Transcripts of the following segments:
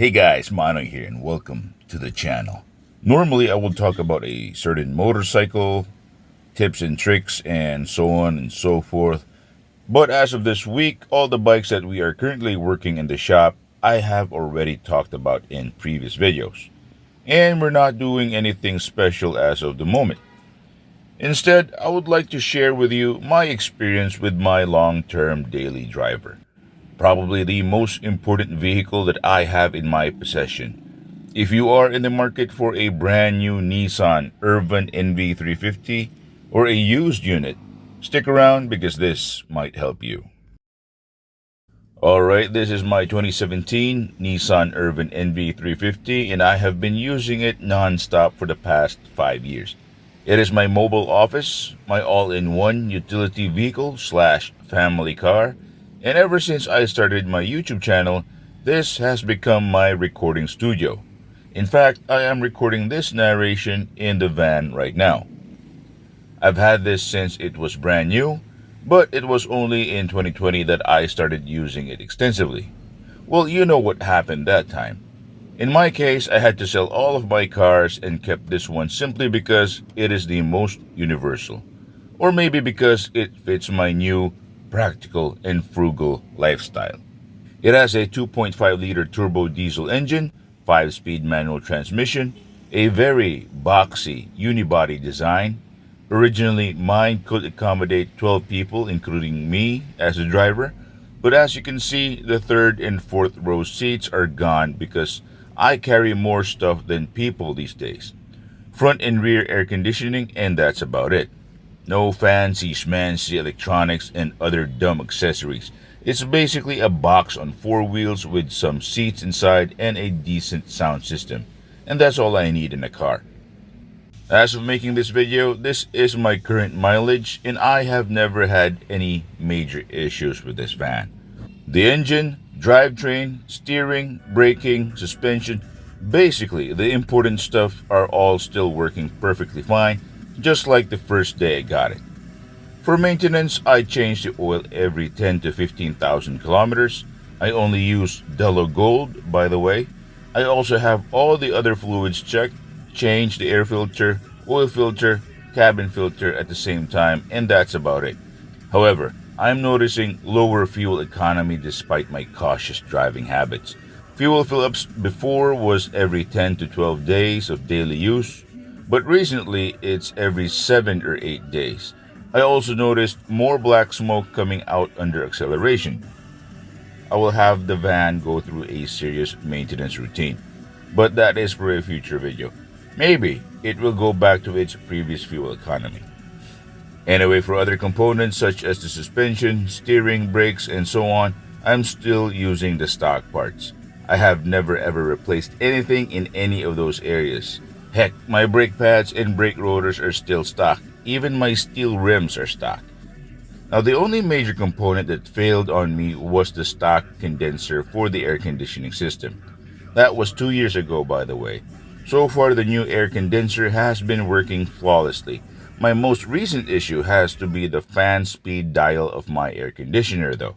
Hey guys, Manong here and welcome to the channel. Normally I will talk about a certain motorcycle, tips and tricks and so on and so forth. But as of this week, all the bikes that we are currently working in the shop, I have already talked about in previous videos. And we're not doing anything special as of the moment. Instead, I would like to share with you my experience with my long-term daily driver. Probably the most important vehicle that I have in my possession. If you are in the market for a brand new Nissan Urvan NV350 or a used unit, stick around because this might help you. Alright, this is my 2017 Nissan Urvan NV350 and I have been using it non-stop for the past 5 years. It is my mobile office, my all-in-one utility vehicle slash family car, and ever since I started my YouTube channel, this has become my recording studio. In fact, I am recording this narration in the van right now. I've had this since it was brand new, but it was only in 2020 that I started using it extensively. Well, you know what happened that time. In my case, I had to sell all of my cars and kept this one simply because it is the most universal. Or maybe because it fits my new, practical, and frugal lifestyle. It has a 2.5-liter turbo diesel engine, 5-speed manual transmission, a very boxy unibody design. Originally, mine could accommodate 12 people, including me as a driver, but as you can see, the third and fourth row seats are gone because I carry more stuff than people these days. Front and rear air conditioning, and that's about it. No fancy schmancy electronics and other dumb accessories. It's basically a box on 4 wheels with some seats inside and a decent sound system. And that's all I need in a car. As of making this video, this is my current mileage and I have never had any major issues with this van. The engine, drivetrain, steering, braking, suspension, basically the important stuff are all still working perfectly fine, just like the first day I got it. For maintenance, I change the oil every 10 to 15,000 kilometers. I only use Delo Gold, by the way. I also have all the other fluids checked, change the air filter, oil filter, cabin filter at the same time, and that's about it. However, I'm noticing lower fuel economy despite my cautious driving habits. Fuel fill-ups before was every 10 to 12 days of daily use, but recently it's every 7 or 8 days. I also noticed more black smoke coming out under acceleration. I will have the van go through a serious maintenance routine, but that is for a future video. Maybe it will go back to its previous fuel economy. Anyway, for other components such as the suspension, steering, brakes, and so on, I'm still using the stock parts. I have never ever replaced anything in any of those areas. Heck, my brake pads and brake rotors are still stock. Even my steel rims are stock. Now, the only major component that failed on me was the stock condenser for the air conditioning system. That was 2 years ago, by the way. So far, the new air condenser has been working flawlessly. My most recent issue has to be the fan speed dial of my air conditioner though.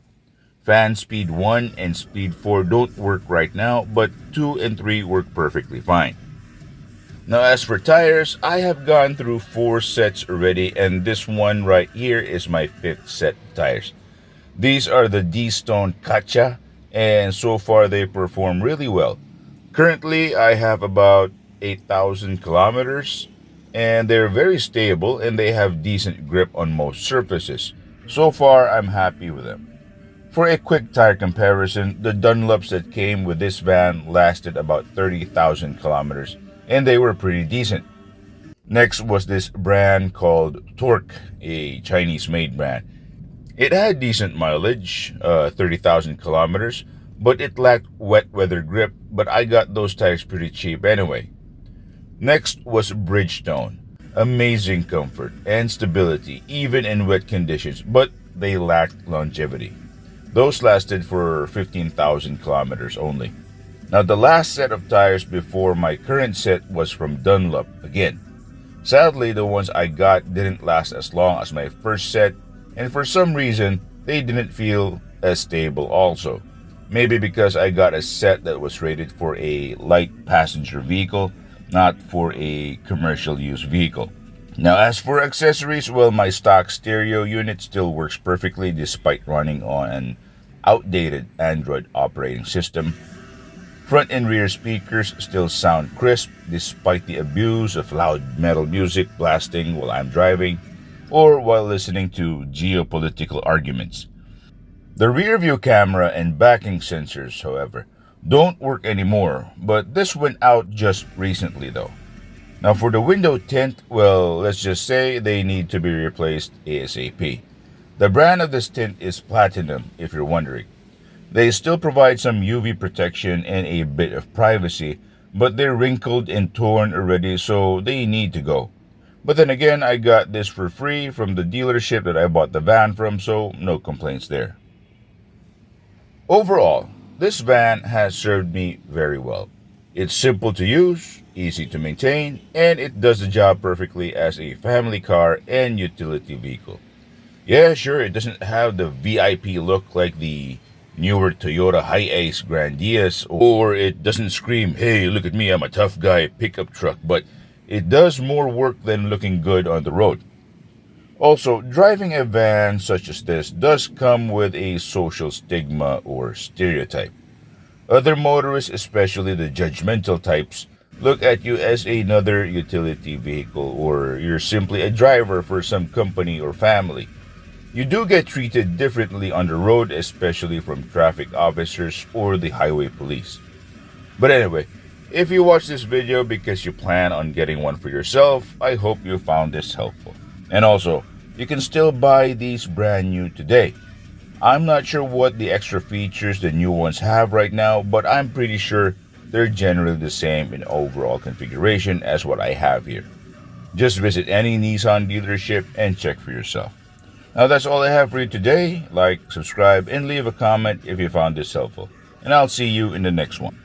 Fan speed 1 and speed 4 don't work right now, but 2 and 3 work perfectly fine. Now as for tires, I have gone through 4 sets already and this one right here is my 5th set of tires. These are the D-Stone Kacha and so far they perform really well. Currently I have about 8,000 kilometers. And they're very stable and they have decent grip on most surfaces. So far, I'm happy with them. For a quick tire comparison, the Dunlops that came with this van lasted about 30,000 kilometers and they were pretty decent. Next was this brand called Torque, a Chinese-made brand. It had decent mileage, 30,000 kilometers, but it lacked wet weather grip, but I got those tires pretty cheap anyway. Next was Bridgestone. Amazing comfort and stability even in wet conditions, but they lacked longevity. Those lasted for 15,000 kilometers only. Now the last set of tires before my current set was from Dunlop again. Sadly, the ones I got didn't last as long as my first set, and for some reason, they didn't feel as stable also. Maybe because I got a set that was rated for a light passenger vehicle, not for a commercial use vehicle. Now, as for accessories, well, my stock stereo unit still works perfectly despite running on an outdated Android operating system. Front and rear speakers still sound crisp despite the abuse of loud metal music blasting while I'm driving or while listening to geopolitical arguments. The rear view camera and backing sensors, however, don't work anymore, but this went out just recently though. Now for the window tint, well, let's just say they need to be replaced ASAP. The brand of this tint is Platinum, if you're wondering. They still provide some UV protection and a bit of privacy, but they're wrinkled and torn already, so they need to go. But then again, I got this for free from the dealership that I bought the van from, so no complaints there. Overall, this van has served me very well. It's simple to use, easy to maintain, and it does the job perfectly as a family car and utility vehicle. Yeah, sure, it doesn't have the VIP look like the newer Toyota Hi-Ace Grandias, or it doesn't scream, "Hey, look at me, I'm a tough guy" pickup truck, but it does more work than looking good on the road. Also, driving a van such as this does come with a social stigma or stereotype. Other motorists, especially the judgmental types, look at you as another utility vehicle or you're simply a driver for some company or family. You do get treated differently on the road, especially from traffic officers or the highway police. But anyway, if you watch this video because you plan on getting one for yourself, I hope you found this helpful. And also, you can still buy these brand new today. I'm not sure what the extra features the new ones have right now, but I'm pretty sure they're generally the same in overall configuration as what I have here. Just visit any Nissan dealership and check for yourself. Now that's all I have for you today. Like, subscribe, and leave a comment if you found this helpful. And I'll see you in the next one.